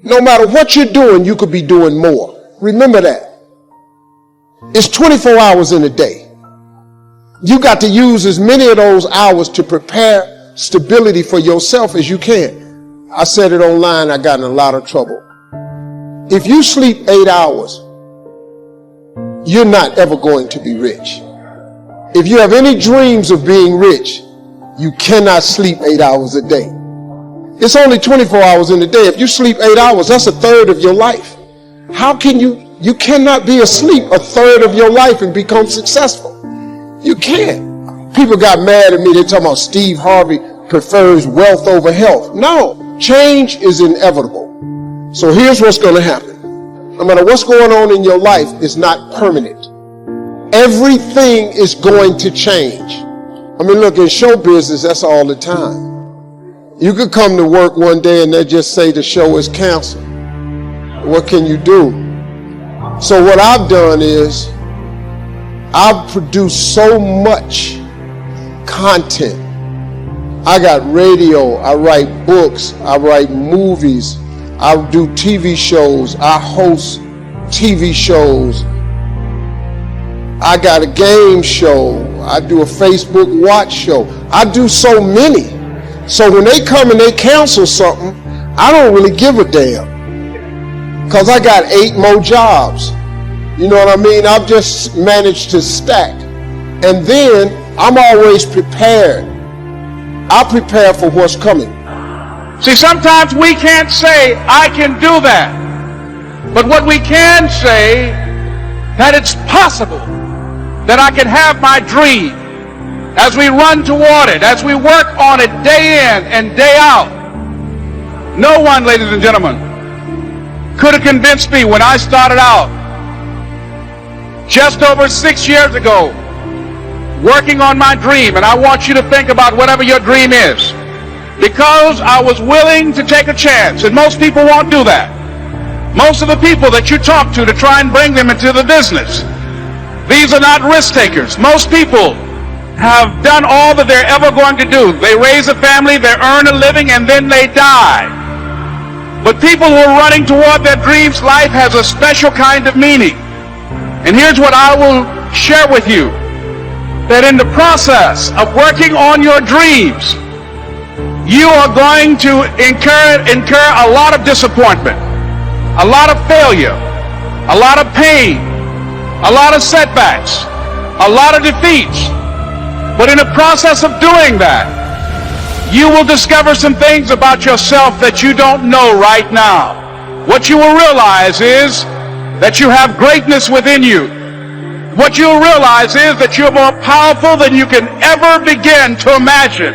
No matter what you're doing, you could be doing more. Remember that. It's 24 hours in a day. You got to use as many of those hours to prepare stability for yourself as you can. I said it online, I got in a lot of trouble. If you sleep 8 hours, you're not ever going to be rich. If you have any dreams of being rich, you cannot sleep 8 hours a day. It's only 24 hours in a day. If you sleep 8 hours, that's a third of your life. How can you cannot be asleep a third of your life and become successful. You can't. People got mad at me. They're talking about Steve Harvey prefers wealth over health. No, change is inevitable. So here's what's going to happen. No matter what's going on in your life, it's not permanent. Everything is going to change. I mean, look, in show business, that's all the time. You could come to work one day and they just say the show is canceled. What can you do? So what I've done is I've produced so much content. I got radio, I write books, I write movies, I do TV shows, I host TV shows. I got a game show, I do a Facebook watch show. I do so many. So when they come and they cancel something, I don't really give a damn. Because I got 8 more jobs. You know what I mean? I've just managed to stack. And then I'm always prepared. I prepare for what's coming. See, sometimes we can't say, I can do that. But what we can say, that it's possible that I can have my dream as we run toward it, as we work on it day in and day out. No one, ladies and gentlemen, could have convinced me when I started out just over 6 years ago working on my dream. And I want you to think about whatever your dream is, because I was willing to take a chance. And most people won't do that. Most of the people that you talk to try and bring them into the business, these are not risk takers. Most people have done all that they're ever going to do. They raise a family, they earn a living, and then they die. But people who are running toward their dreams, life has a special kind of meaning. And here's what I will share with you, that in the process of working on your dreams, you are going to incur a lot of disappointment, a lot of failure, a lot of pain, a lot of setbacks, a lot of defeats. But in the process of doing that, you will discover some things about yourself that you don't know right now. What you will realize is that you have greatness within you. What you'll realize is that you're more powerful than you can ever begin to imagine.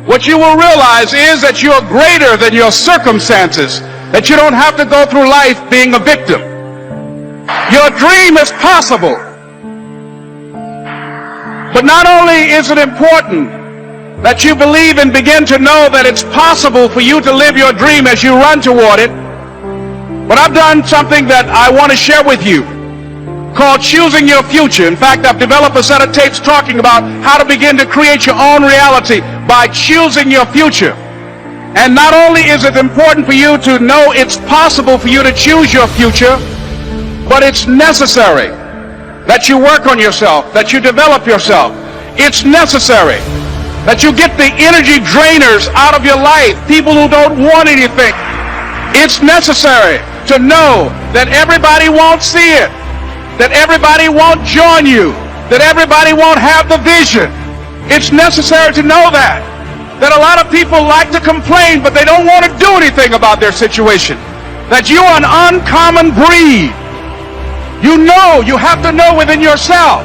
What you will realize is that you're greater than your circumstances, that you don't have to go through life being a victim. Your dream is possible. But not only is it important that you believe and begin to know that it's possible for you to live your dream as you run toward it, but I've done something that I want to share with you called Choosing Your Future. In fact, I've developed a set of tapes talking about how to begin to create your own reality by choosing your future. And not only is it important for you to know it's possible for you to choose your future, but it's necessary that you work on yourself, that you develop yourself. It's necessary that you get the energy drainers out of your life, people who don't want anything. It's necessary to know that everybody won't see it, that everybody won't join you, that everybody won't have the vision. It's necessary to know that a lot of people like to complain, but they don't want to do anything about their situation, that you are an uncommon breed. You know, you have to know within yourself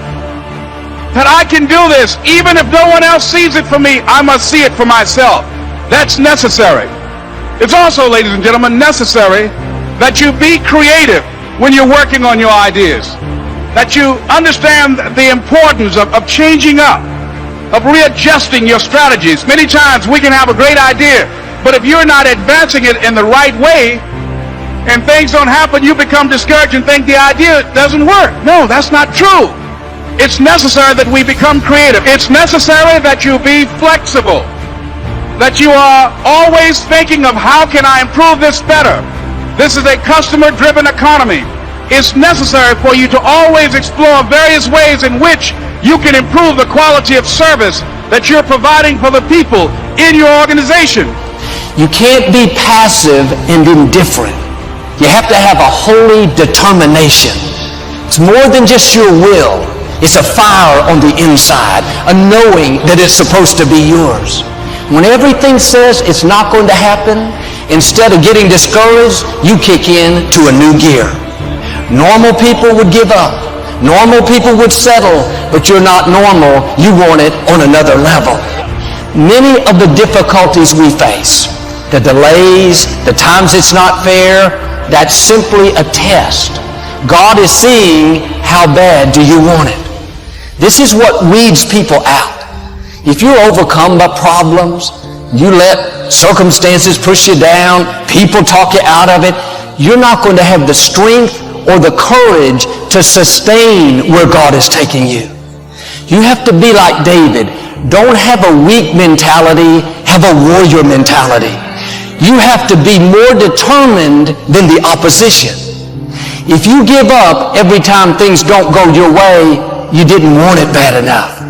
that I can do this. Even if no one else sees it for me, I must see it for myself. That's necessary. It's also, ladies and gentlemen, necessary that you be creative when you're working on your ideas, that you understand the importance of changing up, of readjusting your strategies. Many times we can have a great idea, but if you're not advancing it in the right way, and things don't happen, you become discouraged and think the idea doesn't work. No, that's not true. It's necessary that we become creative. It's necessary that you be flexible, that you are always thinking of how can I improve this better, This is a customer-driven economy. It's necessary for you to always explore various ways in which you can improve the quality of service that you're providing for the people in your organization. You can't be passive and indifferent. You have to have a holy determination. It's more than just your will. It's a fire on the inside, a knowing that it's supposed to be yours. When everything says it's not going to happen, instead of getting discouraged, you kick in to a new gear. Normal people would give up. Normal people would settle, but you're not normal. You want it on another level. Many of the difficulties we face, the delays, the times it's not fair, that's simply a test. God is seeing how bad do you want it. This is what weeds people out. If you're overcome by problems, you let circumstances push you down, people talk you out of it, you're not going to have the strength or the courage to sustain where God is taking you. You have to be like David. Don't have a weak mentality, have a warrior mentality. You have to be more determined than the opposition. If you give up every time things don't go your way, you didn't want it bad enough.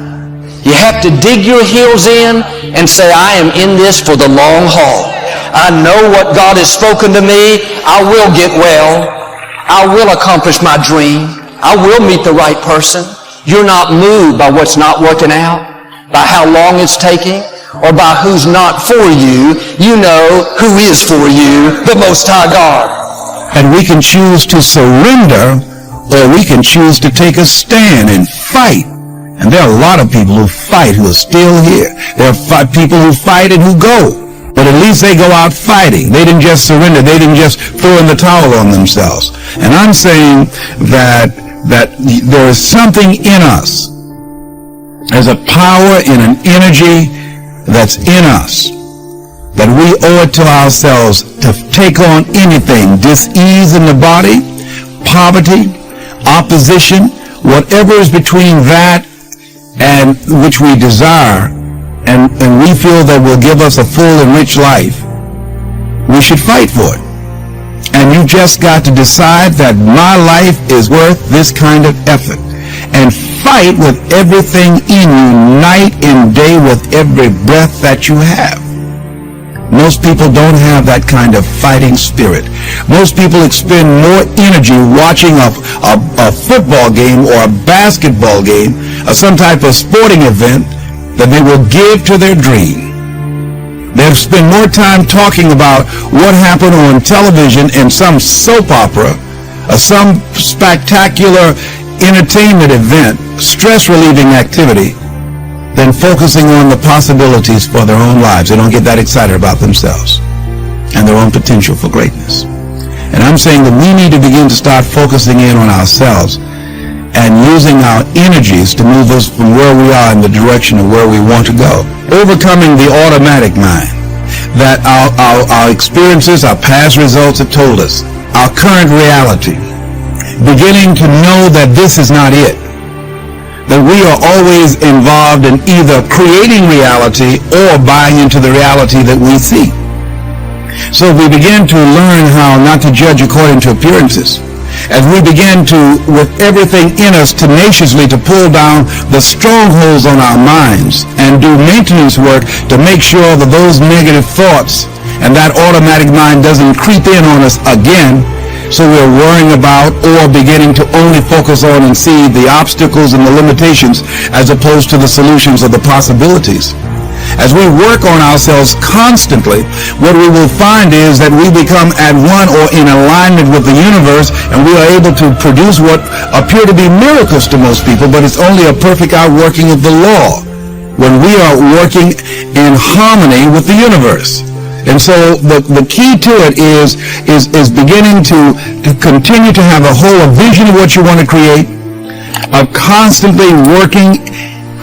You have to dig your heels in and say, I am in this for the long haul. I know what God has spoken to me. I will get well. I will accomplish my dream. I will meet the right person. You're not moved by what's not working out, by how long it's taking, or by who's not for you. You know who is for you, the Most High God. And we can choose to surrender, or we can choose to take a stand and fight. And there are a lot of people who fight who are still here. There are people who fight and who go. But at least they go out fighting. They didn't just surrender. They didn't just throw in the towel on themselves. And I'm saying that there is something in us. There's a power and an energy that's in us that we owe it to ourselves to take on anything. Dis-ease in the body, poverty, opposition, whatever is between that and which we desire, and we feel that will give us a full and rich life, we should fight for it. And you just got to decide that my life is worth this kind of effort. And fight with everything in you, night and day, with every breath that you have. Most people don't have that kind of fighting spirit. Most people expend more energy watching a football game or a basketball game or some type of sporting event than they will give to their dream. They'll spend more time talking about what happened on television in some soap opera or some spectacular entertainment event, stress-relieving activity, than focusing on the possibilities for their own lives. They don't get that excited about themselves and their own potential for greatness. And I'm saying that we need to begin to start focusing in on ourselves and using our energies to move us from where we are in the direction of where we want to go. Overcoming the automatic mind that our experiences, our past results have told us, our current reality, beginning to know that this is not it, that we are always involved in either creating reality or buying into the reality that we see. So we begin to learn how not to judge according to appearances. As we begin to, with everything in us, tenaciously to pull down the strongholds on our minds and do maintenance work to make sure that those negative thoughts and that automatic mind doesn't creep in on us again, so we're worrying about or beginning to only focus on and see the obstacles and the limitations as opposed to the solutions or the possibilities. As we work on ourselves constantly, what we will find is that we become at one or in alignment with the universe, and we are able to produce what appear to be miracles to most people, but it's only a perfect outworking of the law when we are working in harmony with the universe. And so the key to it is beginning to continue to have a whole vision of what you want to create, of constantly working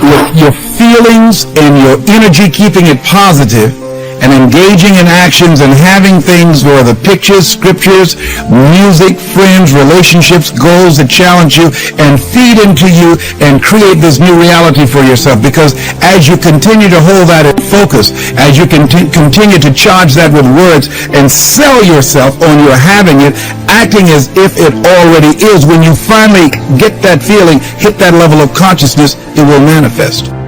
with your feelings and your energy, keeping it positive, and engaging in actions and having things where the pictures, scriptures, music, friends, relationships, goals that challenge you and feed into you and create this new reality for yourself. Because as you continue to hold that in focus, as you continue to charge that with words and sell yourself on your having it, acting as if it already is. When you finally get that feeling, hit that level of consciousness, it will manifest.